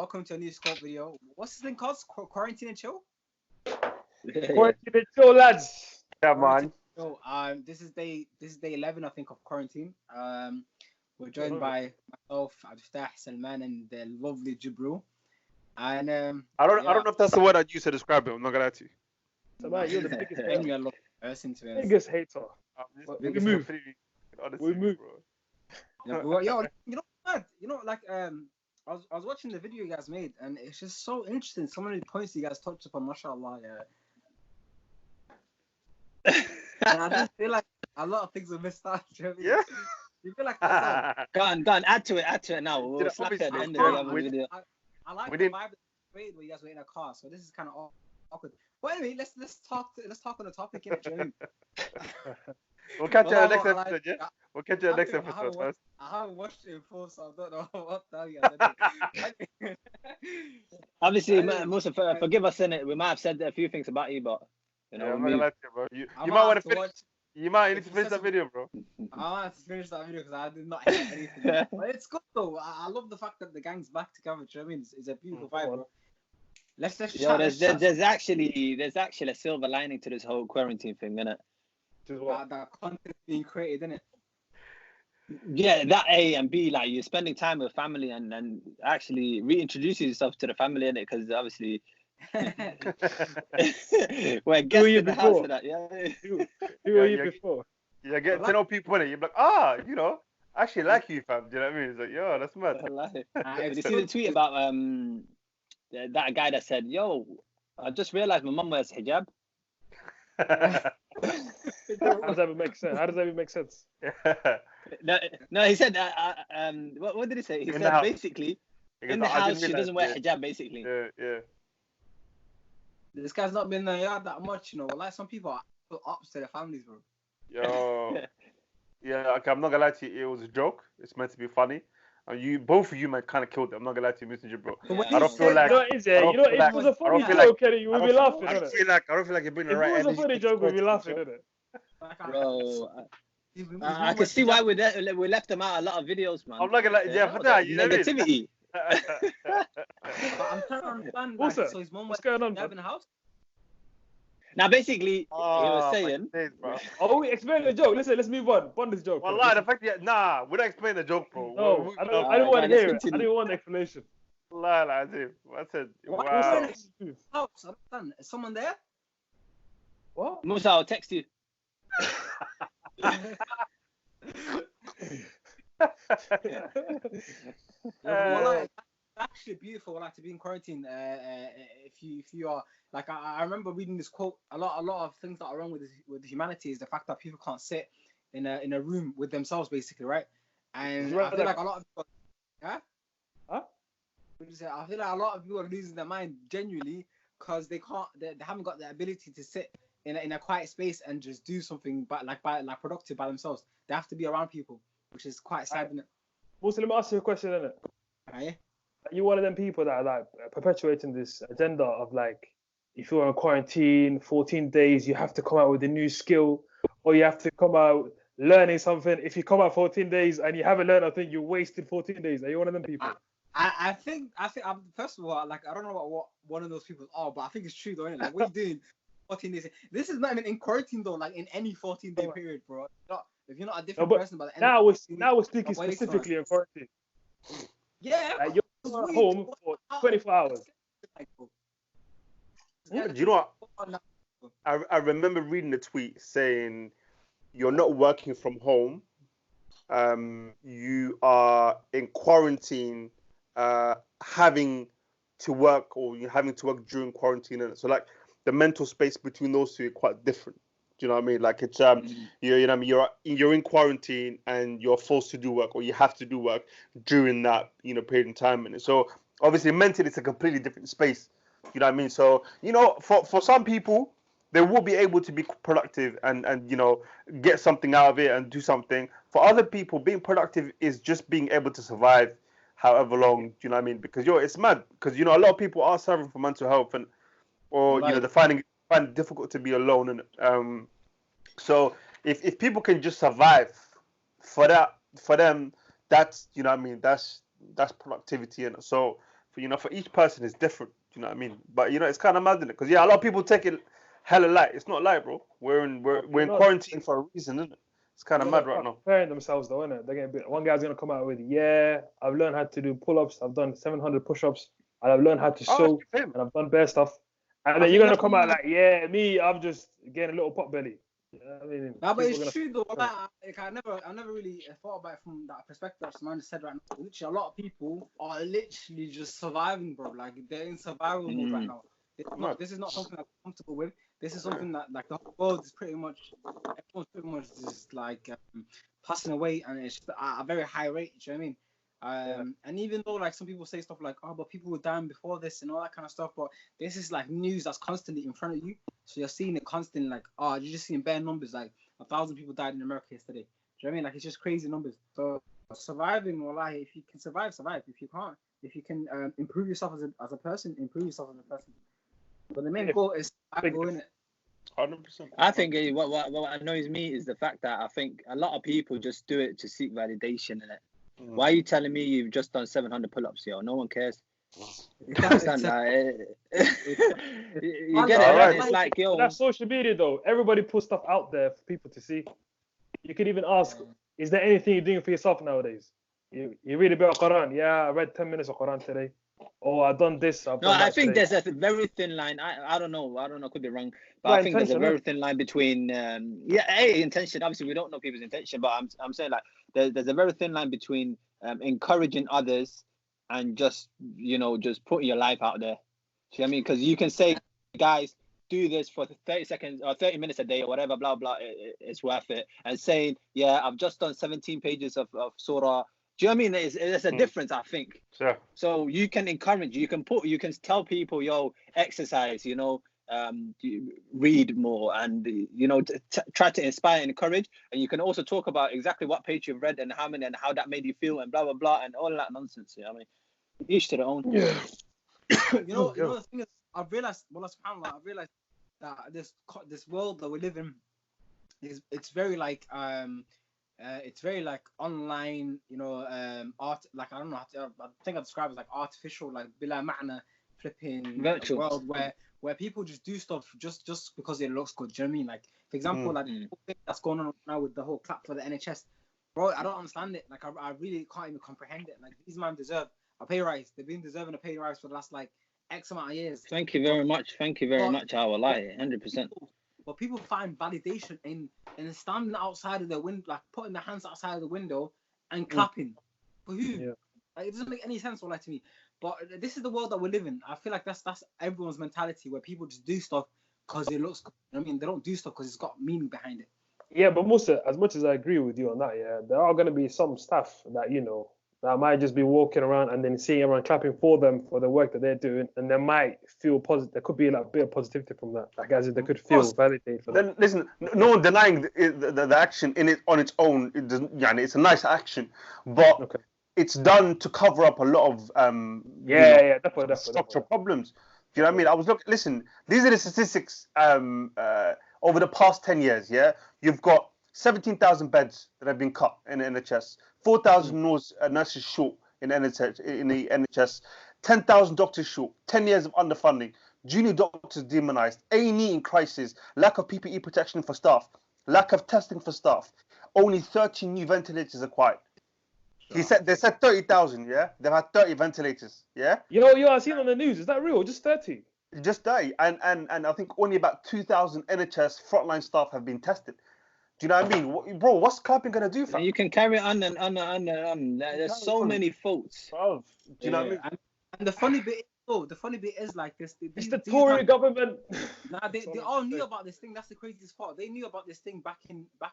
welcome to a new Scope video. What's this thing called? Quarantine and chill? Quarantine and chill, lads. Yeah, man. So, this is day 11, I think, of quarantine. We're joined by myself, ABDIFATAH, SALMAN, and the lovely JIBRIL. And I don't know if that's the word I'd use to describe it. I'm not gonna lie to you. SALMAN, you're the biggest hater. Biggest hater. We move. We move. Bro. Yo, you know, like I was watching the video you guys made, and it's just so interesting. So many points you guys touched upon, mashallah. Yeah. And I just feel like a lot of things are missed out. Yeah. You feel like go on, add to it now. We'll slap it at the end of the other video. I like the vibe where you guys were in a car, so this is kind of awkward. But anyway, let's talk on the topic. We'll catch you in the next episode, yeah? We'll catch you in the next episode first. I haven't watched it in full, so I don't know what to tell you. Obviously, Musa, forgive us in it. We might have said a few things about you, but you know, I'm not gonna lie to you, bro. You might want to finish. You need to finish that video, bro. I want to finish that video because I did not hear anything. But it's good though. I love the fact that the gang's back together. Do you know what I mean? It's a beautiful vibe, bro. Let's there's actually a silver lining to this whole quarantine thing, innit? That content being created, innit? Yeah, that A and B, like you're spending time with family and actually reintroducing yourself to the family, innit? Because obviously we're guests in the house for that, yeah. Who were you before? Yeah, get to know people, innit? You're like, I actually like you, fam. Do you know what I mean? It's like, yo, that's mad. Did you see the tweet about that guy that said, yo, I just realized my mum wears hijab? How does that even make sense? No, he said, what did he say? He said basically, in the house, she doesn't wear hijab, basically. Yeah. This guy's not been there that much, Like some people are ups to their families, bro. Yo. Yeah, okay, I'm not gonna lie to you. It was a joke. It's meant to be funny. Both of you might kind of killed it. I'm not gonna lie to you, Mr. JIBRIL. I don't feel like. If it was a funny joke, you would be laughing. I don't feel like you're bringing the right energy. If it was a funny joke, we'd be laughing, innit? Bro, I can see why we left them out a lot of videos, man. I'm not gonna lie. Yeah, for that, you know what I mean? Negativity. I'm trying to understand. Also, so his mom what's going on in the house? Now, basically, he was saying. Explain the joke. Listen, let's move on. Bond this joke. Well, the fact that we're not explaining the joke, bro. No, I don't want to hear it. I don't want the explanation. I said, wow. House, is someone there? What? Musa, I'll text you. Actually beautiful, like to be in quarantine. If you are like, I remember reading this quote. A lot of things that are wrong with humanity is the fact that people can't sit in a room with themselves, basically, right? And I feel like a lot of people, I feel like a lot of people are losing their mind genuinely because they haven't got the ability to sit in a quiet space and just do something like productive by themselves. They have to be around people, which is quite sad, isn't it? Also, let me ask you a question, innit? Yeah. You're one of them people that are like perpetuating this agenda of like, if you're in quarantine, 14 days, you have to come out with a new skill, or you have to come out learning something. If you come out 14 days and you haven't learned, I think you wasted 14 days. Are you one of them people? I think first of all, like, I don't know what one of those people are, but I think it's true though, isn't it? Like, what are you doing 14 days? This is not even in quarantine though, like in any 14-day period, bro. If you're not a different person by the end now we're speaking specifically in quarantine. Yeah. Like, you're at home for 24 hours. Yeah, do you know what? I remember reading a tweet saying you're not working from home. You are in quarantine, having to work, or you're having to work during quarantine. And so, like, the mental space between those two is quite different. Do you know what I mean? Like, it's you're in quarantine and you're forced to do work, or you have to do work during that period in time. And so, obviously, mentally, it's a completely different space. You know what I mean? So, for some people, they will be able to be productive and get something out of it and do something. For other people, being productive is just being able to survive however long. Do you know what I mean? Because it's mad. Because a lot of people are suffering from mental health or they're finding it difficult to be alone. And so if people can just survive, for them, that's that's productivity. And so for each person is different. Do you know what I mean? But it's kind of mad, isn't it? Because a lot of people take it hella light. It's not light, bro. We're in quarantine for a reason, isn't it? It's kind of mad right now. Preparing themselves though, isn't it? They're getting one guy's gonna come out with, I've learned how to do pull-ups. I've done 700 push-ups, and I've learned how to sew, and I've done bare stuff. And then you're gonna come out like, me, I'm just getting a little pot belly. You know what I mean? Nah, but it's true though. I never really thought about it from that perspective. As man said right now, literally a lot of people are literally just surviving, bro. Like they're in survival mode right now. This is not something I'm comfortable with. This is something that like the whole world is everyone's pretty much just like passing away, and it's just at a very high rate. Do you know what I mean? And even though like some people say stuff like, oh, but people were dying before this and all that kind of stuff, but this is like news that's constantly in front of you, so you're seeing it constantly. Like, oh, you're just seeing bare numbers, like 1,000 people died in America yesterday. Do you know what I mean? Like, it's just crazy numbers. So surviving, or like, if you can survive. If you can't, if you can improve yourself as a person, improve yourself as a person. But the main goal is survival, isn't it? 100%. I think what annoys me is the fact that I think a lot of people just do it to seek validation in it. Why are you telling me you've just done 700 pull-ups, yo? No one cares. You can't understand that. You get it, right? It's like, yo. That's social media, though. Everybody puts stuff out there for people to see. You could even ask, is there anything you're doing for yourself nowadays? You read a bit of Quran. Yeah, I read 10 minutes of Quran today. Oh, I've done this. I think there's a very thin line. I don't know. Could be wrong. But I think there's a very thin line between intention. Obviously, we don't know people's intention, but I'm saying like there's a very thin line between encouraging others and just putting your life out there. See what I mean? Because you can say, guys, do this for 30 seconds or 30 minutes a day or whatever, blah blah. It's worth it. And saying, I've just done 17 pages of surah. Do you know what I mean? There's a difference, I think. Sure. So you can encourage, you can tell people, exercise, read more, and try to inspire and encourage. And you can also talk about exactly what page you've read and how many and how that made you feel and blah blah blah and all that nonsense. I mean, each to their own. Yeah. The thing is, I've realized that this world that we live in it's very like it's very like online, art. Like I don't know, I think I describe it as like artificial, like bila ma'na, flipping virtual world where people just do stuff just because it looks good. Do you know what I mean? Like for example, like the whole thing that's going on now with the whole clap for the NHS, bro. I don't understand it. Like I really can't even comprehend it. Like these men deserve a pay rise. They've been deserving a pay rise for the last like X amount of years. Thank you very much. I will lie, 100%. But people find validation in standing outside of the window, like putting their hands outside of the window and clapping. For who? Yeah. Like, it doesn't make any sense, to me. But this is the world that we live in. I feel like that's everyone's mentality, where people just do stuff because it looks good. You know what I mean? They don't do stuff because it's got meaning behind it. Yeah, but Musa, as much as I agree with you on that, there are going to be some staff that, that might just be walking around and then seeing everyone clapping for them for the work that they're doing, and they might feel positive. There could be like a bit of positivity from that. Like as if they could feel validated for that. Then listen, no one denying the action on its own. It doesn't. It's a nice action, but it's done to cover up a lot of definitely structural problems. Do you know what I mean? I was looking. Listen, these are the statistics over the past 10 years. Yeah, you've got 17,000 beds that have been cut in the NHS. 4,000 nurses short in the NHS, 10,000 doctors short, 10 years of underfunding, junior doctors demonized, A&E in crisis, lack of PPE protection for staff, lack of testing for staff, only 30 new ventilators acquired. They said 30,000, yeah? They've had 30 ventilators, yeah? I seen on the news. Is that real? Just 30? Just 30. And I think only about 2,000 NHS frontline staff have been tested. Do you know what I mean? Bro, what's clapping going to do, fam? You can carry on and there's so many faults. Bro, do you know what I mean? And the funny bit is like this. It's the Tory government. Nah, they all knew about this thing. That's the craziest part. They knew about this thing back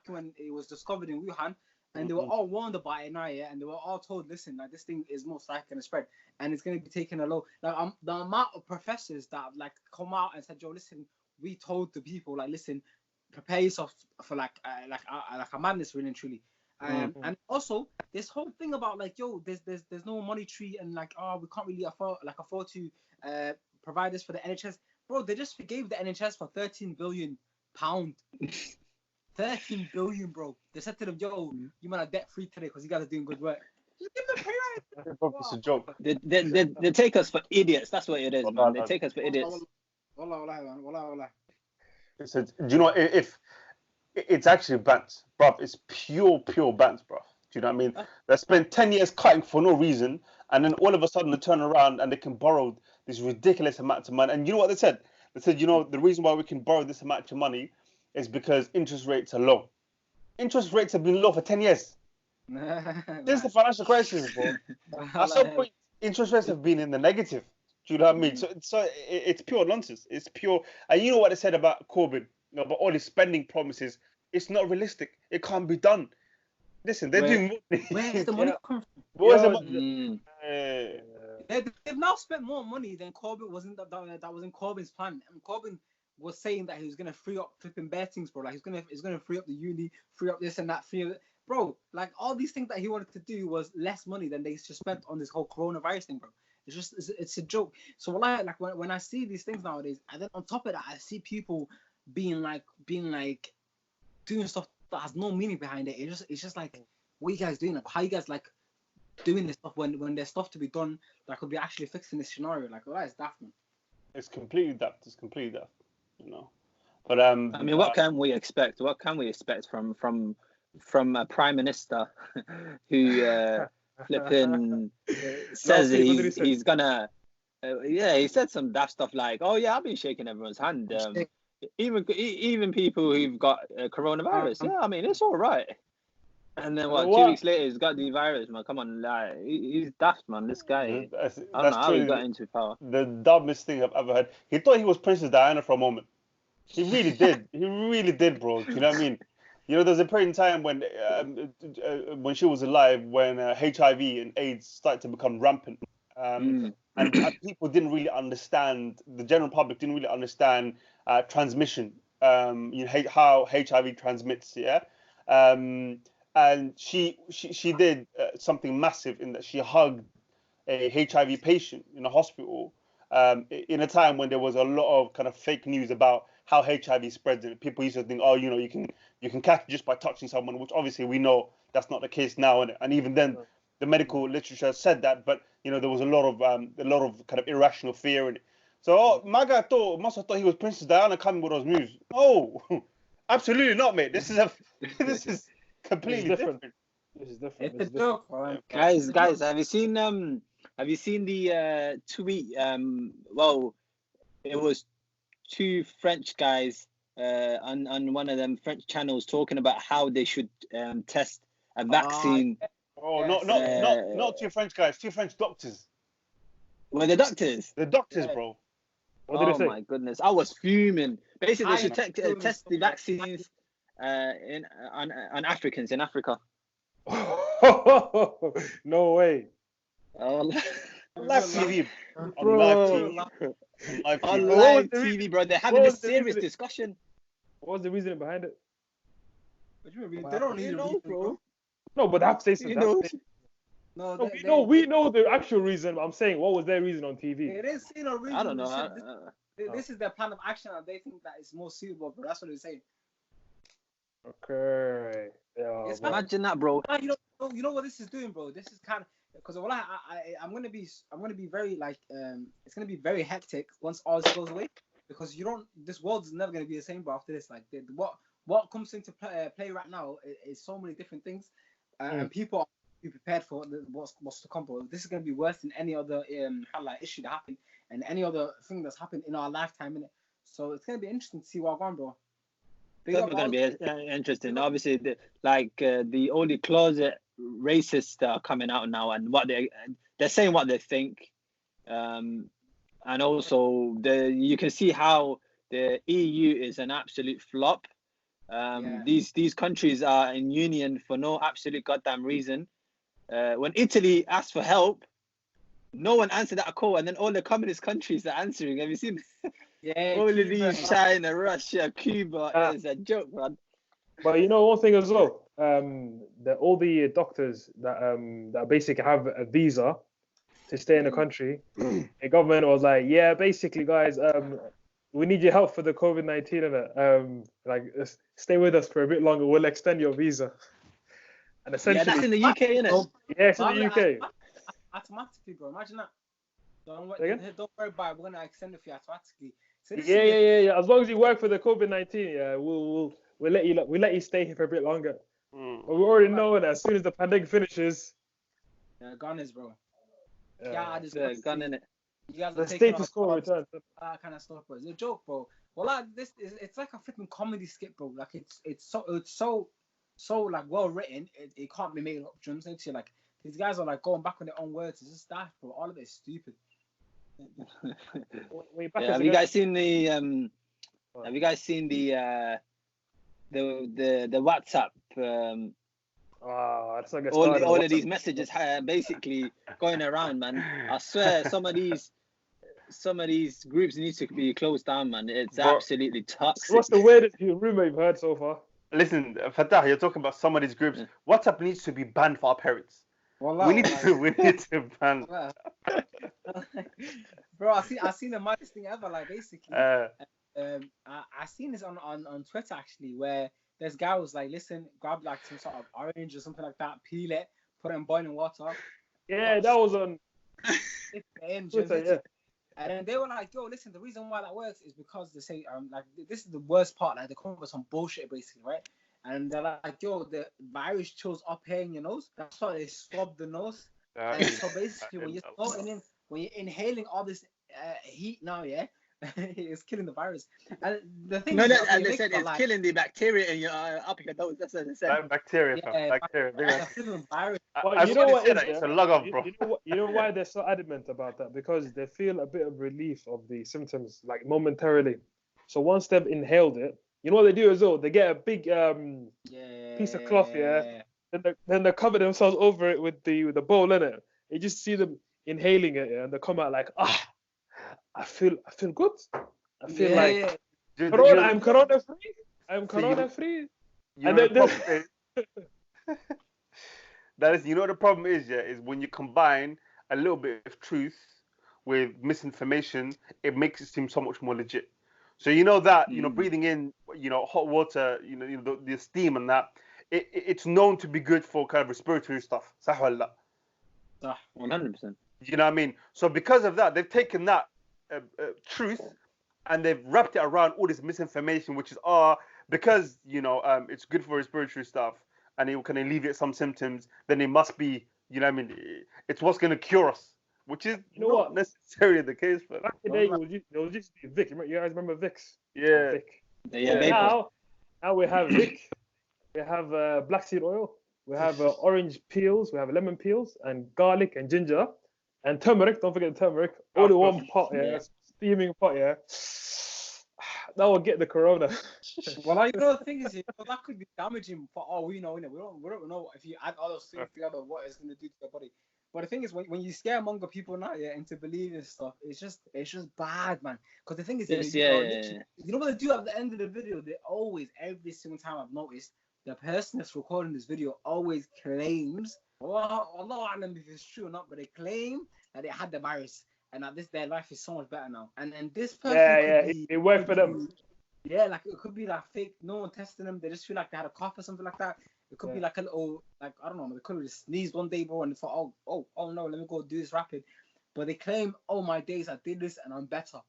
when it was discovered in Wuhan, and they were all warned about it now, and they were all told, listen, like this thing is most likely going to spread, and it's going to be taken a low. Like the amount of professors that have like come out and said, yo, listen, we told the people, like, listen, prepare yourself for like a madness, really and truly. And also this whole thing about like, yo, there's no monetary and like, we can't really afford to provide this for the NHS. Bro, they just forgave the NHS for £13 billion. 13 billion, bro. They said to them, yo, you man are debt free today because you guys are doing good work. Just give them a pay It's a joke. They take us for idiots. That's what it is, man. They take us for idiots. Do you know if it's actually bants, bruv? It's pure bants, bruv. Do you know what I mean? They spent 10 years cutting for no reason, and then all of a sudden they turn around and they can borrow this ridiculous amount of money. And you know what they said? They said, you know, the reason why we can borrow this amount of money is because interest rates are low. Interest rates have been low for 10 years. This is the financial crisis, bro. At some point, interest rates have been in the negative. Do you know what I mean? So it's pure nonsense. It's pure. And you know what they said about Corbyn, you know, about all his spending promises. It's not realistic. It can't be done. Listen, they're doing more. Where's the money come from? Where's the money? They've now spent more money than Corbyn that was in Corbyn's plan. And Corbyn was saying that he was gonna free up flipping bettings, bro. Like he's gonna free up the uni, free up this and that, bro. Like all these things that he wanted to do was less money than they just spent on this whole coronavirus thing, bro. It's a joke. So when I see these things nowadays, and then on top of that, I see people being like doing stuff that has no meaning behind it. It's just like, what are you guys doing? Like, how you guys like doing this stuff when there's stuff to be done that could be actually fixing this scenario? Like, that is daft, man. It's completely daft. You know. But I mean, what can we expect? What can we expect from a prime minister who flipping says he's gonna he said some daft stuff like, oh yeah, I've been shaking everyone's hand, even people who've got coronavirus. Yeah, I mean, it's all right. And then 2 weeks later he's got the virus, man. Come on, like, he's daft, man. This guy, I don't know how he got into power. The dumbest thing I've ever heard. He thought he was Princess Diana for a moment. He really did. He really did, bro. You know what I mean? You know, there's a period in time when she was alive, when HIV and AIDS started to become rampant, and people didn't really understand. The general public didn't really understand transmission. You know, how HIV transmits. Yeah, and she did something massive in that she hugged a HIV patient in a hospital in a time when there was a lot of kind of fake news about how HIV spreads, and people used to think, oh, you know, you can catch it just by touching someone, which obviously we know that's not the case now, and even then, the medical literature said that, but you know, there was a lot of kind of irrational fear in it. So my guy must have thought he was Princess Diana coming with those news. Oh, absolutely not, mate. This is completely different. This is different. It's a joke, guys. Have you seen the tweet? Well, it was two French guys on one of them French channels talking about how they should test a vaccine. Not two French guys, two French doctors. Well, the doctors. The doctors, bro. What did they say? My goodness, I was fuming. Basically, they should test the vaccines on Africans in Africa. No way. Live TV. On live TV, bro. They're having a serious discussion. What was the reasoning behind it? What do you mean? They don't need know, bro. No, but they have to say something. We know the actual reason. I'm saying, what was their reason on TV? It is, you know, reason. I don't know. This is their plan of action, and they think that it's more suitable, but that's what they're saying. Okay. Yeah. Imagine that, bro. You know what this is doing, bro? This is kind of because I'm gonna be very like it's gonna be very hectic once all this goes away, because this world is never gonna be the same, bro. After this, like what comes into play right now is so many different things, and people are be prepared for what's to come. Bro. This is gonna be worse than any other issue that happened and any other thing that's happened in our lifetime, innit? So it's gonna be interesting to see what's going, bro. It's going to be interesting. Obviously, the only closet racists that are coming out now, and what they're saying what they think, and also you can see how the EU is an absolute flop. These countries are in union for no absolute goddamn reason. When Italy asked for help, no one answered that call, and then all the communist countries are answering. Have you seen? Yeah, all of these, China, Russia, Cuba, is a joke, man. But you know one thing as well, all the doctors that basically have a visa to stay in the country, the government was like, yeah, basically, guys, we need your help for the COVID-19, and stay with us for a bit longer. We'll extend your visa. And essentially, that's in the UK, isn't it? Yeah, it's in the UK. automatically, bro. Imagine that. Don't Again? don't worry about it. We're gonna extend it for you automatically. So this Yeah, is yeah, yeah, yeah. As long as you work for the COVID-19, yeah, we'll let you stay here for a bit longer. Mm. But we already know that as soon as the pandemic finishes, gunners, bro. Yeah, I just The gun in it. you guys are the taking status our quo jobs, returns. kind of stuff, bro. It's a joke, bro. Well, like it's like a freaking comedy skit, bro. Like it's so like well written. It can't be made up. Do you know what I'm saying to you? Like these guys are like going back on their own words. It's just that, bro. All of it is stupid. Yeah, have you guys seen the Have you guys seen the WhatsApp? That's not all of these messages basically going around, man. I swear, some of these groups need to be closed down, man. It's absolutely toxic. What's the weirdest rumor you've heard so far? Listen, Fatah, you're talking about some of these groups. WhatsApp needs to be banned for our parents. We need to ban. Bro, I seen the maddest thing ever. Like basically, I seen this on Twitter actually, where this guy was like, listen, grab like some sort of orange or something like that, peel it, put it in boiling water. Yeah, that was on Twitter, yeah. And then they were like, yo, listen, the reason why that works is because they say, like, this is the worst part, like, they come up with some bullshit, basically, right? And they're like, yo, the virus chills up here in your nose. That's why they swab the nose. And so basically, when you're inhaling all this heat now, yeah, it's killing the virus. And the thing is, as they said, it's like, killing the bacteria in your up your nose. That's what they said. Bacteria. Virus. Well, you know what? It's a log of, bro. You know why they're so adamant about that? Because they feel a bit of relief of the symptoms, like momentarily. So once they've inhaled it, you know what they do as well? They get a big piece of cloth, yeah. Then they cover themselves over it with the bowl in it. You just see them inhaling it, yeah, and they come out like, I feel good. I feel like I'm corona free. I'm corona free. You know, that is, you know what the problem is, yeah, is when you combine a little bit of truth with misinformation, it makes it seem so much more legit. So you know that, you know, breathing in, you know, hot water, you know the steam and that, it's known to be good for kind of respiratory stuff. 100%. You know what I mean? So because of that, they've taken that truth and they've wrapped it around all this misinformation, which is because you know it's good for respiratory stuff and it can alleviate some symptoms, then it must be, you know what I mean, it's what's going to cure us, which is not necessarily the case. But back in the day, it was just Vic. You guys remember Vicks? Yeah. Vic. Yeah. Now we have Vic. We have black seed oil. We have orange peels. We have lemon peels and garlic and ginger and turmeric. Don't forget the turmeric. All in one pot, steaming pot, yeah. That will get the corona. Well, you know the thing is, that could be damaging for all we know. We don't know if you add all those things together what it's going to do to your body. But the thing is, when you scaremonger people now, into believing stuff, it's just bad, man. Because the thing is, you know what they do at the end of the video? They always, every single time I've noticed, the person that's recording this video always claims, Allah Alam if it's true or not, but they claim that they had the virus and that their life is so much better now. And this person, it worked for them. Yeah, like it could be like fake. No one testing them. They just feel like they had a cough or something like that. It could be like a little, like, I don't know, they could have just sneezed one day, bro, and thought, oh no, let me go do this rapid. But they claim, oh my days, I did this and I'm better.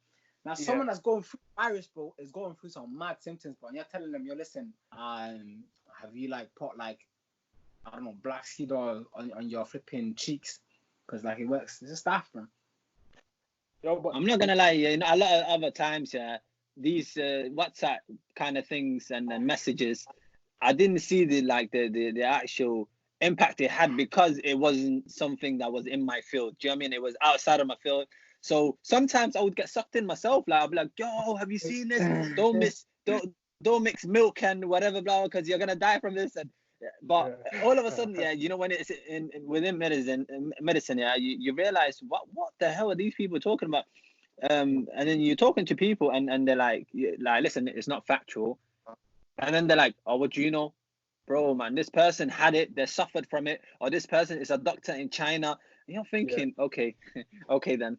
Now, someone that's going through virus, bro, is going through some mad symptoms, bro. And you're telling them, listen, have you like put like, I don't know, black seed oil on your flipping cheeks? Because like it works. It's just stuff, man. I'm not gonna lie, a lot of other times, these WhatsApp kind of things and messages, I didn't see the actual impact it had because it wasn't something that was in my field. Do you know what I mean? It was outside of my field. So sometimes I would get sucked in myself. Like I'd be like, yo, have you seen this? Don't mix milk and whatever, blah, because you're gonna die from this. But all of a sudden, when it's within medicine, you realize what the hell are these people talking about? And then you're talking to people and they're like, listen, it's not factual. And then they're like, oh, what do you know? Bro, man, this person had it, they suffered from it, or this person is a doctor in China. And you're thinking, okay then.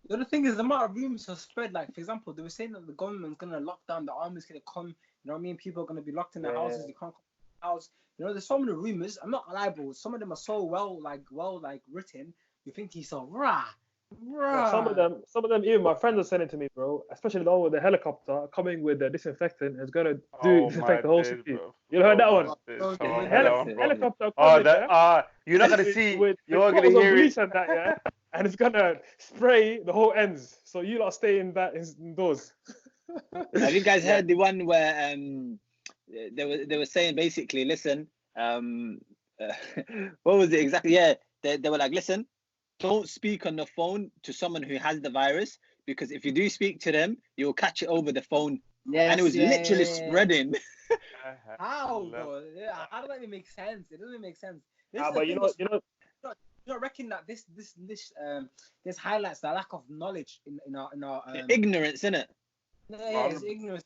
The other thing is the amount of rumors have spread. Like, for example, they were saying that the government's going to lock down, the army's going to come, you know what I mean? People are going to be locked in their houses, they can't come to the house. There's so many rumors. I'm not liable. Some of them are so well written, You think he's so rah. Yeah, some of them, even my friends are sending to me, bro. Especially the one with the helicopter coming with the disinfectant is gonna disinfect the whole city. Bro. You heard that one? Helicopter coming there. You're not gonna see. You're gonna bottles of hear bleach it. and that, yeah, and it's gonna spray the whole ends. So you lot stay indoors. Have you guys heard the one where they were saying basically, listen, what was it exactly? Yeah, they were like, listen, don't speak on the phone to someone who has the virus, because if you do speak to them, you'll catch it over the phone. Yes, and it was literally spreading. How, bro? How does that even make sense? It doesn't make sense. But you know, reckon that this highlights the lack of knowledge in our ignorance, innit? Yeah, it's ignorance.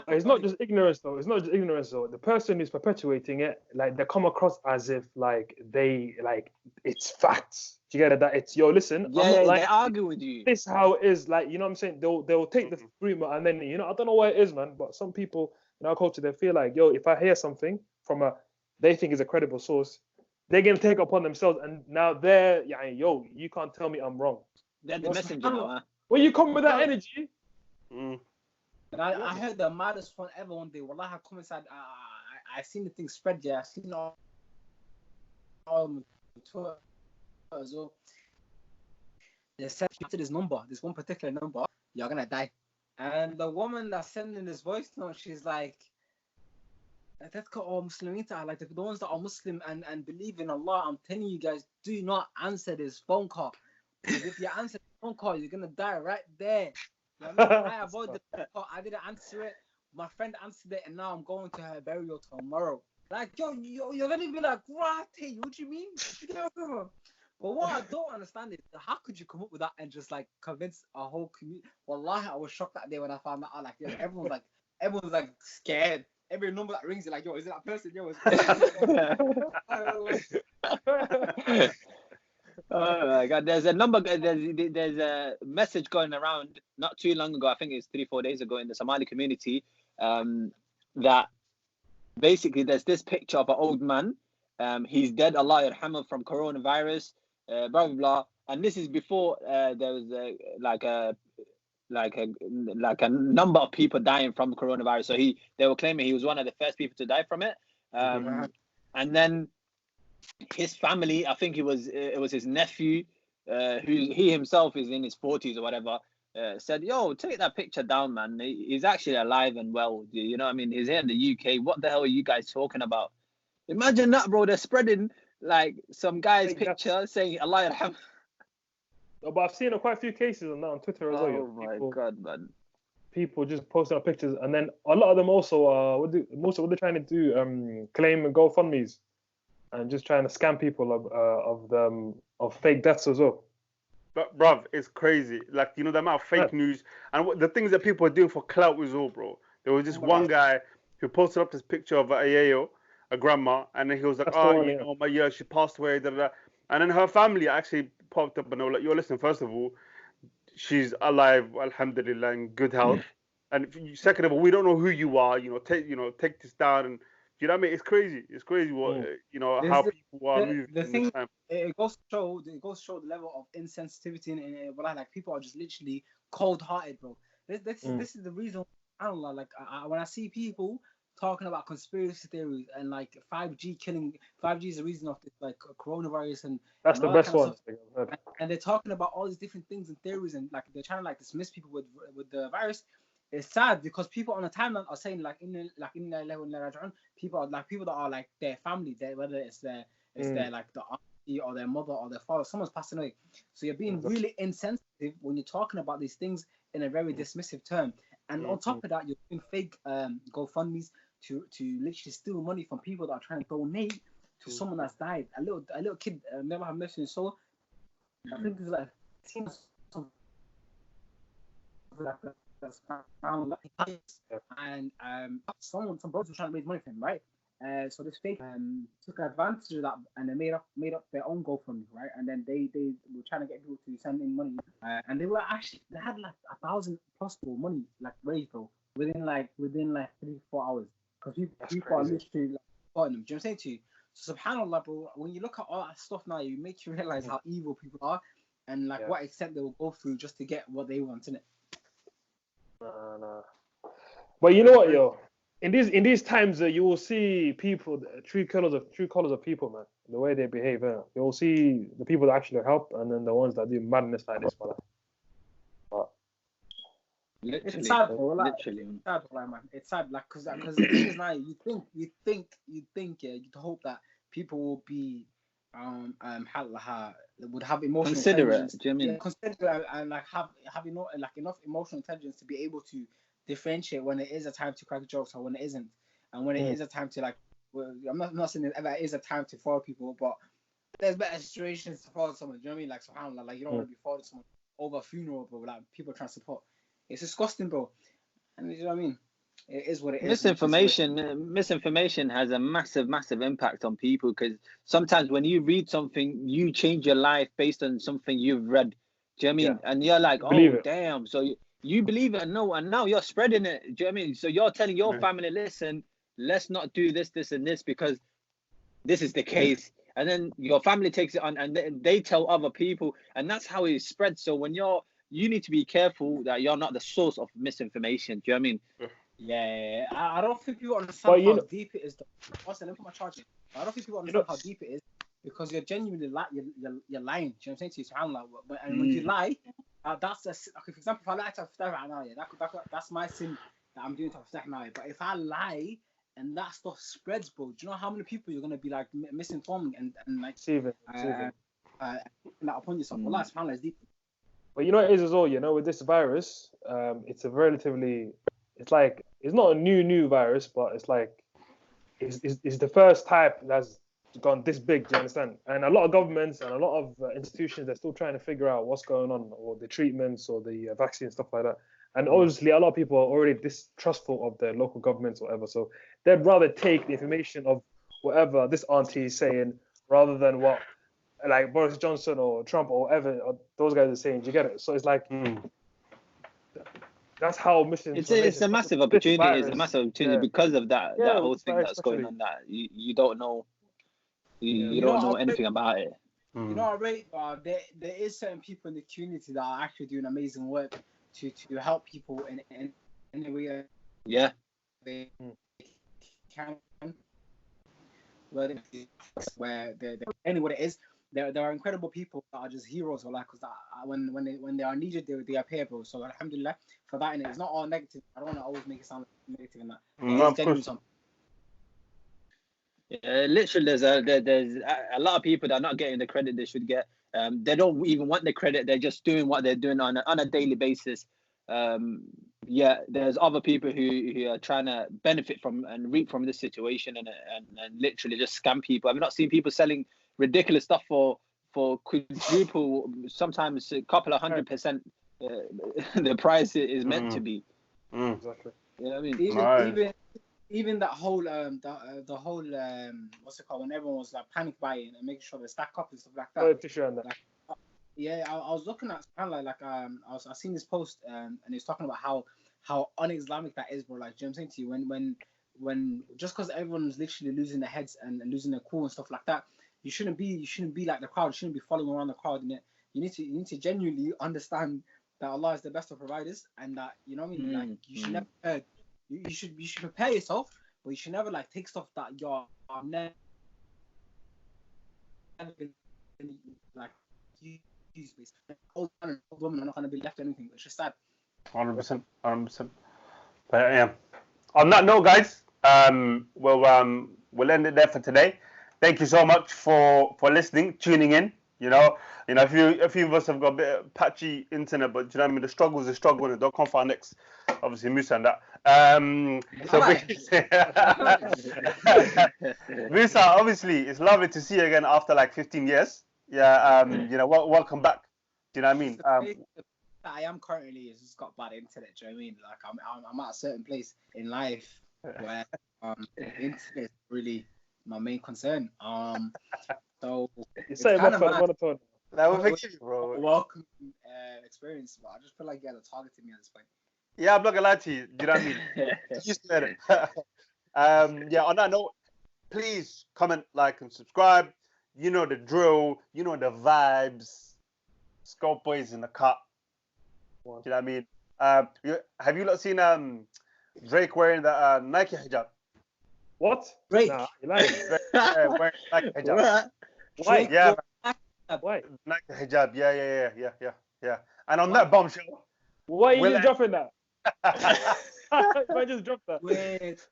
It's not just ignorance though. It's not just ignorance though. The person who's perpetuating it, like, they come across as if like they like it's facts. Do you get it? That it's listen. Yeah, they argue with you. This how it is. Like, you know what I'm saying? They'll take the rumor and then, I don't know what it is, man. But some people in our culture, they feel like, if I hear something from they think is a credible source, they're gonna take upon themselves, and now they're you can't tell me I'm wrong. They're the messenger now, huh? When you come with that energy. And I heard the maddest one ever one day. Wallah, I come inside. I seen the thing spread. Yeah, I seen it all on Twitter as well. They said to this one particular number, you're gonna die. And the woman that's sending this voice note, she's like, "That's all Muslims are like the ones that are Muslim and believe in Allah. I'm telling you guys, do not answer this phone call. Because if you answer the phone call, you're gonna die right there." You know what I mean? I avoided the phone call. I didn't answer it. My friend answered it, and now I'm going to her burial tomorrow. Like, you're gonna be like, what? Hey, what do you mean? But what I don't understand is, how could you come up with that and just like convince a whole community? Wallahi, I was shocked that day when I found that out. Like, everyone's like scared. Every number that rings, you're like, is it that person? Oh my God! There's a message going around not too long ago. I think it's 3-4 days ago in the Somali community. That basically there's this picture of an old man. He's dead, Allah yarhamu, from coronavirus. Blah blah blah. And this is before there was like a number of people dying from coronavirus. So they were claiming he was one of the first people to die from it. And then his family, I think it was his nephew, who he himself is in his 40s or whatever, said, "Yo, take that picture down, man. He's actually alive and well. You know what I mean? He's here in the UK. What the hell are you guys talking about?" Imagine that, bro. They're spreading like some guy's picture saying Allah yarham. But I've seen quite a few cases on that on Twitter as well. Oh my God, man. People just posting up pictures, and then a lot of them also what they're trying to do, claim GoFundMes and just trying to scam people of fake deaths as well. But bruv, it's crazy. Like, the amount of fake news and the things that people are doing for clout as well, bro. There was this one guy who posted up this picture of a grandma, and then he was like, she passed away, da, da, da. And then her family actually popped up and they were like, listen, first of all, she's alive, alhamdulillah, in good health. And second of all, we don't know who you are, take this down. And you know what I mean? It's crazy. It's crazy what how people are moving. The thing, it goes to show the level of insensitivity and like people are just literally cold-hearted, bro. This is the reason. I don't know. Like when I see people talking about conspiracy theories and like 5G is the reason of this, like coronavirus and that's and the best one. And they're talking about all these different things and theories, and like they're trying to like dismiss people with the virus. It's sad because people on the timeline are saying people that are like their family, whether it's their like the auntie or their mother or their father, someone's passing away. So you're being really insensitive when you're talking about these things in a very dismissive term. And on top of that, you're doing fake GoFundMes to literally steal money from people that are trying to donate to someone that's died. A little kid, never have mentioned so. I think it's like and some bros were trying to raise money for him, right? So this fake took advantage of that, and they made up their own GoFundMe, right? And then they were trying to get people to send in money, and they had like 1,000 plus more money like raised though within 3-4 hours, because people are literally like supporting them. Do you know what I'm saying to you? So subhanallah, bro, when you look at all that stuff now, you make you realize how evil people are, and like what extent they will go through just to get what they want, innit? Nah. But you know what, yo? In these times, you will see people, true colors of people, man. The way they behave, you will see the people that actually help, and then the ones that do madness like this, brother. But Literally, it's sad, bro. Like, literally. it's sad, like, man. It's sad, like, because the thing is now, you think, yeah, you'd hope that people will be, would have emotional Considerate. intelligence. Do you know what I mean? Yeah, considerate and like have enough emotional intelligence to be able to differentiate when it is a time to crack jokes or when it isn't, and when it is a time to like. Well, I'm not saying there ever is a time to follow people, but there's better situations to follow someone. Do you know what I mean? Like subhanallah, like you don't want to be following someone over a funeral, bro. Like people trying to support. It's disgusting, bro. And you know what I mean? It is what it is. Misinformation has a massive impact on people, because sometimes when you read something, you change your life based on something you've read. Do you know what I mean? Yeah. And you're like, Believe oh, it. damn. So you believe it, and now you're spreading it. Do you know what I mean? So you're telling your family, listen, let's not do this, and this, because this is the case. And then your family takes it on, and they tell other people, and that's how it spreads. So when you need to be careful that you're not the source of misinformation. Do you know what I mean? Yeah, I don't think people understand how deep it is. Also, let me put my charge in. I don't think people understand how deep it is, because you're genuinely you're lying. Do you know what I'm saying to you? SubhanAllah. And when you lie, that's like, for example, if I lie to Aftah right now, that's my sin that I'm doing to Aftah now. But if I lie and that stuff spreads, bro, do you know how many people you're gonna be like misinforming and like deceiving. that upon yourself? Allah SubhanAllah is deep. But you know what it is as well, with this virus, it's it's not a new virus, but it's like it's the first type that's gone this big. Do you understand? And a lot of governments and a lot of institutions, they're still trying to figure out what's going on, or the treatments, or the vaccine, stuff like that. And obviously, a lot of people are already distrustful of their local governments or whatever. So they'd rather take the information of whatever this auntie is saying rather than what like Boris Johnson or Trump or whatever or those guys are saying. Do you get it? So it's like that's how misinformation. It's a massive opportunity. It's a massive opportunity because of that whole thing that's going on. That you don't know, you don't know anything about it. You know, right? There is certain people in the community that are actually doing amazing work to help people in any way. Yeah. They can. Where any what it is. There are incredible people that are just heroes, or like, because when they are needed, they appear, bro. So alhamdulillah for that, and it's not all negative. I don't want to always make it sound negative in that. It's genuine something. Literally, there's a lot of people that are not getting the credit they should get. They don't even want the credit. They're just doing what they're doing on a daily basis. There's other people who are trying to benefit from and reap from this situation and literally just scam people. I've not seen people selling ridiculous stuff for quadruple, sometimes a couple of 100% the price is meant to be. Exactly. You know what I mean? Even that whole the whole what's it called, when everyone was like panic buying and making sure they stack up and stuff like that. I was looking at I seen this post and he was talking about how un-Islamic that is, bro. Like, do you know what I'm saying to you? When just because everyone's literally losing their heads and losing their cool and stuff like that, you shouldn't be like the crowd. You shouldn't be following around the crowd. And you need to genuinely understand that Allah is the best of providers, and that, you know what I mean. Like, you should never you should prepare yourself, but you should never like take stuff that you're never like use. Old man and old woman are not gonna be left anything. It's just sad. 100%. But yeah. On that note, guys, we'll end it there for today. Thank you so much for listening, tuning in. You know, a few of us have got a bit of patchy internet, but you know what I mean. The struggle is a struggle, and they'll come for our next, obviously, Musa and that. Musa, obviously, it's lovely to see you again after like 15 years. Yeah, welcome back. Do you know what I mean? I am currently is just got bad internet. Do you know what I mean? Like I'm at a certain place in life where internet is really my main concern. So it's kind of monotone. That would make you, bro. Welcome experience, but I just feel like you had targeted me at this point. Yeah, I'm not gonna lie to you. Do you know what I mean? You said it. On that note, please comment, like, and subscribe. You know the drill. You know the vibes. Scope boys in the cut. Do you know what I mean? Have you not seen Drake wearing the Nike hijab? What? Drake. Nah, you like Wearing Nike hijab. Why? Yeah, Why? Nike hijab. Yeah. And on that bombshell, Why are you just dropping that? Why just drop that? Wait.